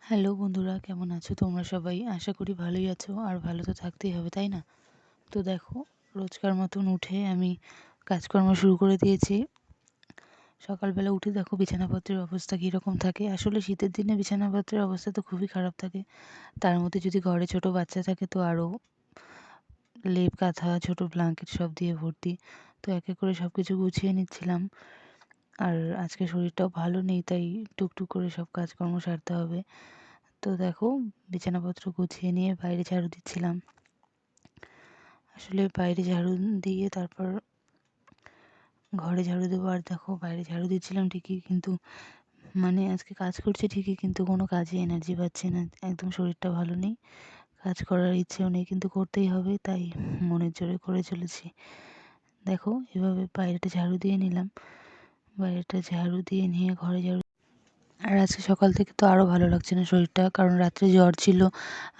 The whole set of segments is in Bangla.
হ্যালো বন্ধুরা, কেমন আছো তোমরা সবাই? আশা করি ভালোই আছো, আর ভালো তো থাকতেই হবে, তাই না? তো দেখো, রোজকার মতন উঠে আমি কাজকর্ম শুরু করে দিয়েছি। সকালবেলা উঠে দেখো বিছানাপত্রের অবস্থা কীরকম থাকে। আসলে শীতের দিনে বিছানাপত্রের অবস্থা তো খুবই খারাপ থাকে। তার মধ্যে যদি ঘরে ছোট বাচ্চা থাকে তো আরও, লেপ কাঁথা ছোট ব্ল্যাঙ্কেট সব দিয়ে ভর্তি। তো এক এক করে সব কিছু গুছিয়ে নিচ্ছিলাম। আর আজকে শরীরটাও ভালো নেই, তাই টুকটুক করে সব কাজকর্ম সারতে হবে। তো দেখো, বিছানাপত্র গুছিয়ে নিয়ে বাইরে ঝাড়ু দিচ্ছিলাম। আসলে বাইরে ঝাড়ু দিয়ে তারপর ঘরে ঝাড়ু দেবো। আর দেখো, বাইরে ঝাড়ু দিচ্ছিলাম ঠিকই, কিন্তু আজকে কাজ করছি ঠিকই, কিন্তু কোনো কাজে এনার্জি পাচ্ছি না। একদম শরীরটা ভালো নেই, কাজ করার ইচ্ছেও নেই, কিন্তু করতেই হবে, তাই মনের জোরে করে চলেছি। দেখো, এভাবে বাইরেটা ঝাড়ু দিয়ে নিলাম। বাইরেটা ঝাড়ু দিয়ে নিয়ে ঘরে ঝাড়ু। আর আজকে সকাল থেকে তো আরও ভালো লাগছে না শরীরটা, কারণ রাত্রে জ্বর ছিল।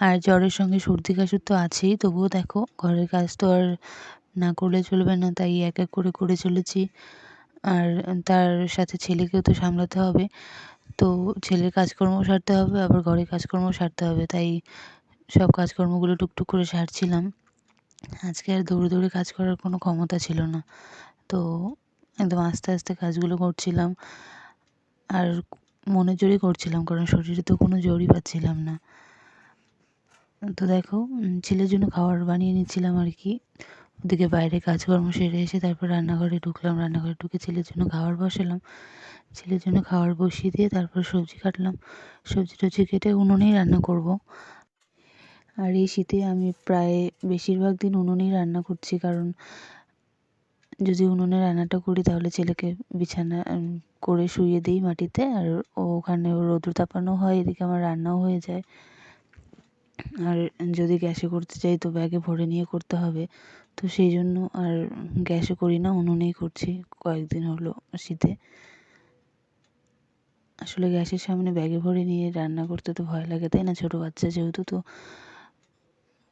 আর জ্বরের সঙ্গে সর্দি কাশি তো আছেই। তবুও দেখো, ঘরের কাজ তো আর না করলে চলবে না, তাই এক এক করে করে চলেছি। আর তার সাথে ছেলেকেও তো সামলাতে হবে। তো ছেলের কাজকর্ম সারতে হবে, আবার ঘরের কাজকর্ম সারতে হবে, তাই সব কাজকর্মগুলো টুকটুক করে সারছিলাম। আজকে আর দৌড়ে দৌড়ে কাজ করার কোনো ক্ষমতা ছিল না, তো একদম আস্তে আস্তে কাজগুলো করছিলাম। আর মনের জোরেই করছিলাম, কারণ শরীরে তো কোনো জোরই পাচ্ছিলাম না। তো দেখো, ছেলের জন্য খাবার বানিয়ে নিচ্ছিলাম আর কি। ওদিকে বাইরে কাজকর্ম সেরে এসে তারপর রান্নাঘরে ঢুকলাম। রান্নাঘরে ঢুকে ছেলের জন্য খাবার বসালাম। ছেলের জন্য খাবার বসিয়ে দিয়ে তারপর সবজি কাটলাম। সবজি টবজি কেটে উনুনেই রান্না করব। আর এই শীতে আমি প্রায় বেশিরভাগ দিন উনুনেই রান্না করছি, কারণ যদি উনুনে রান্নাটা করি তাহলে ছেলেকে বিছানা করে শুইয়ে দিই মাটিতে, আর ওখানে রোদ্র তাপানো হয়, এদিকে আমার রান্নাও হয়ে যায়। আর যদি গ্যাসে করতে চাই তো ব্যাগে ভরে নিয়ে করতে হবে, তো সেই জন্য আর গ্যাসে করি না, উনুনেই করছি কয়েকদিন হলো শীতে। আসলে গ্যাসের সামনে ব্যাগে ভরে নিয়ে রান্না করতে তো ভয় লাগে, তাই না? ছোটো বাচ্চা যেহেতু, তো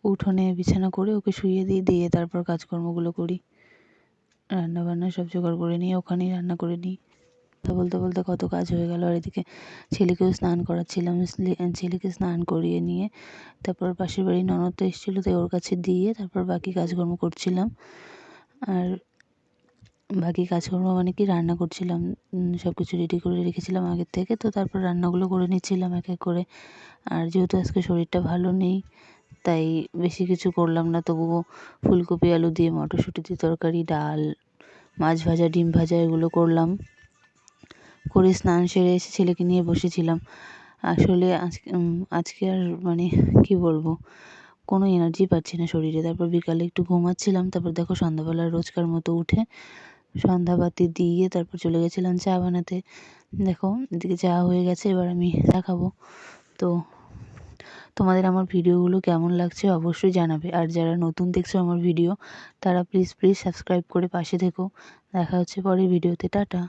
উঠোনে বিছানা করে ওকে শুইয়ে দিয়ে তারপর কাজকর্মগুলো করি। রান্না বান্না সব জোগাড় করে নিয়ে ওখানেই রান্না করে নিই। কথা বলতে বলতে কত কাজ হয়ে গেল। আর এদিকে ছেলেকেও স্নান করাচ্ছিলাম। ছেলেকে স্নান করিয়ে নিয়ে তারপর পাশের বাড়ির ননদ তো এসেছিলো, তাই ওর কাছে দিয়ে তারপর বাকি কাজকর্ম করছিলাম। আর বাকি কাজকর্ম মানে কি, রান্না করছিলাম। সব কিছু রেডি করে রেখেছিলাম আগের থেকে, তো তারপর রান্নাগুলো করে নিচ্ছিলাম এক এক করে। আর যেহেতু আজকে শরীরটা ভালো নেই, তাই বেশি কিছু করলাম না। তবুও ফুলকপি আলু দিয়ে মটরশুঁটি দিয়ে তরকারি, ডাল, মাছ ভাজা, ডিম ভাজা এগুলো করলাম। করে স্নান সেরে এসে ছেলেকে নিয়ে বসেছিলাম। আসলে আজকে আর কি বলবো, কোনো এনার্জি পাচ্ছি না শরীরে। তারপর বিকালে একটু ঘুমাচ্ছিলাম। তারপর দেখো, সন্ধ্যাবেলা রোজকার মতো উঠে সন্ধ্যাবাতি দিয়ে তারপর চলে গেছিলাম চা বানাতে। দেখো, এদিকে চা হয়ে গেছে, এবার আমি চা খাবো। তো তোমাদের আমার ভিডিওগুলো কেমন লাগছে অবশ্যই জানাবে। আর যারা নতুন দেখছো আমার ভিডিও, তারা প্লিজ সাবস্ক্রাইব করে পাশে থেকো। দেখা হচ্ছে পরের ভিডিওতে। টাটা।